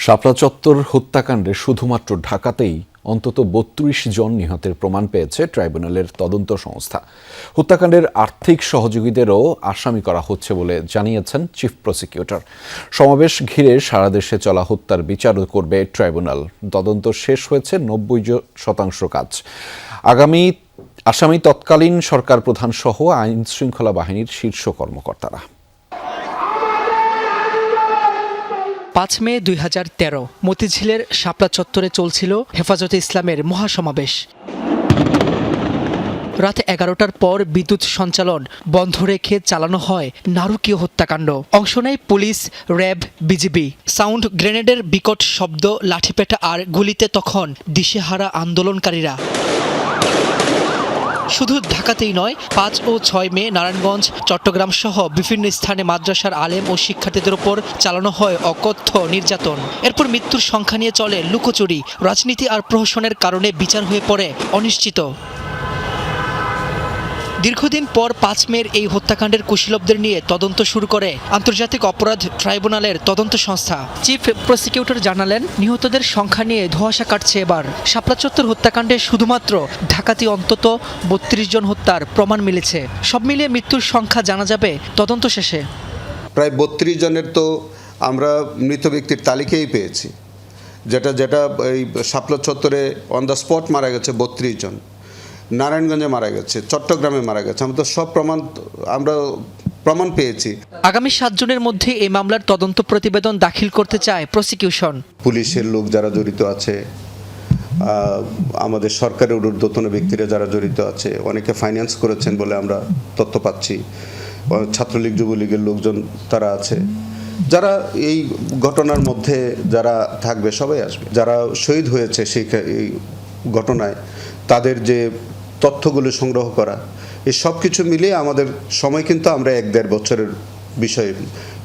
শাপলা চত্বর হত্যাকাণ্ডে শুধুমাত্র ঢাকাতেই অন্তত ৩২ জন নিহতের প্রমাণ পেয়েছে ট্রাইব্যুনালের তদন্ত সংস্থা। হত্যাকাণ্ডের আর্থিক সহযোগীদেরও আসামি করা হচ্ছে বলে জানিয়েছেন চিফ প্রসিকিউটর। সমাবেশ ঘিরে সারা দেশে চলা হত্যার বিচারও করবে ট্রাইব্যুনাল। তদন্ত শেষ হয়েছে ৯০% কাজ। আসামি তৎকালীন সরকার প্রধান সহ আইন শৃঙ্খলা বাহিনীর শীর্ষ কর্মকর্তারা। ৫ মে ২০১৩ মতিঝিলের শাপলা চত্বরে চলছিল হেফাজতে ইসলামের মহাসমাবেশ। রাত ১১টার পর বিদ্যুৎ সঞ্চালন বন্ধ রেখে চালানো হয় নারকীয় হত্যাকাণ্ড। অংশ নেয় পুলিশ, র্যাব, বিজিবি। সাউন্ড গ্রেনেডের বিকট শব্দ, লাঠিপেটা আর গুলিতে তখন দিশেহারা আন্দোলনকারীরা। শুধু ঢাকাতেই নয়, ৫ ও ৬ মে নারায়ণগঞ্জ, চট্টগ্রাম সহ বিভিন্ন স্থানে মাদ্রাসার আলেম ও শিক্ষার্থীদের ওপর চালানো হয় অকথ্য নির্যাতন। এরপর মৃত্যুর সংখ্যা নিয়ে চলে লুকোচুরি। রাজনীতি আর প্রহসনের কারণে বিচার হয়ে পড়ে অনিশ্চিত। দীর্ঘদিন পর ৫ মের এই হত্যাকাণ্ডের কুশীলবদের নিয়ে তদন্ত শুরু করে আন্তর্জাতিক অপরাধ ট্রাইব্যুনালের তদন্ত সংস্থা। চিফ প্রসিকিউটর জানালেন, নিহতদের সংখ্যা নিয়ে ধোঁয়াশা কাটছে এবার। শাপলা চত্বর হত্যাকাণ্ডে শুধুমাত্র ঢাকাতেই অন্তত ৩২ জন হত্যার প্রমাণ মিলেছে। সব মিলিয়ে মৃত্যুর সংখ্যা জানা যাবে তদন্ত শেষে। প্রায় ৩২ জনের তো আমরা মৃত ব্যক্তির তালিকাই পেয়েছি, যেটা এই শাপলা চত্বরে অন দ্য স্পট মারা গেছে ৩২ জন, নারায়ণগঞ্জে মারা গেছে, চট্টগ্রামে মারা গেছে। আমরা তো সব প্রমাণ পেয়েছি। আগামী ৭ জনের মধ্যে এই মামলার তদন্ত প্রতিবেদন দাখিল করতে চায় প্রসিকিউশন। পুলিশের লোক যারা জড়িত আছে, আমাদের সরকারের ঊর্ধ্বতন ব্যক্তিরা যারা জড়িত আছে, অনেকে ফাইন্যান্স করেছেন বলে আমরা তথ্য পাচ্ছি। ছাত্রলীগ, যুবলীগের লোকজন তারা আছে, যারা এই ঘটনার মধ্যে যারা থাকবে সবাই আসবে। যারা শহীদ হয়েছে এই ঘটনায় তাদের যে তথ্যগুলো সংগ্রহ করা, এই সব কিছু মিলিয়ে আমাদের সময় কিন্তু আমরা ১-১.৫ বছরের বিষয়।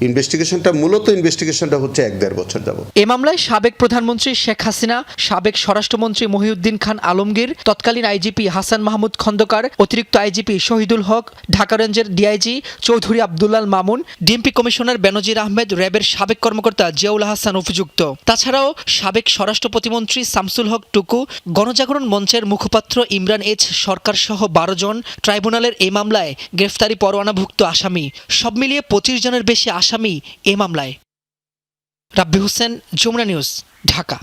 ইনভেস্টিগেশনটা হচ্ছে ১-১.৫ বছর যাবত। এ মামলায় সাবেক প্রধানমন্ত্রী শেখ হাসিনা, সাবেক স্বরাষ্ট্রমন্ত্রী মহিউদ্দিন খান আলমগীর, তৎকালীন আইজিপি হাসান মাহমুদ খন্দকার, অতিরিক্ত আইজিপি শহীদুল হক, ঢাকা রেঞ্জের DIG Chowdhury Abdullah Al Mamun, DMP commissioner Benazir Ahmed, র্যাবের সাবেক কর্মকর্তা জিয়াউল হাসান অভিযুক্ত। তাছাড়াও সাবেক স্বরাষ্ট্র প্রতিমন্ত্রী শামসুল হক টুকু, গণজাগরণ মঞ্চের মুখপাত্র ইমরান এইচ সরকার সহ ১২ জন ট্রাইব্যুনালের এই মামলায় গ্রেফতারি পরোয়ানাভুক্ত আসামি। সব মিলিয়ে ২৫ জনের বেশি আসামি এ মামলায়। রাব্বি হোসেন, যমুনা নিউজ, ঢাকা।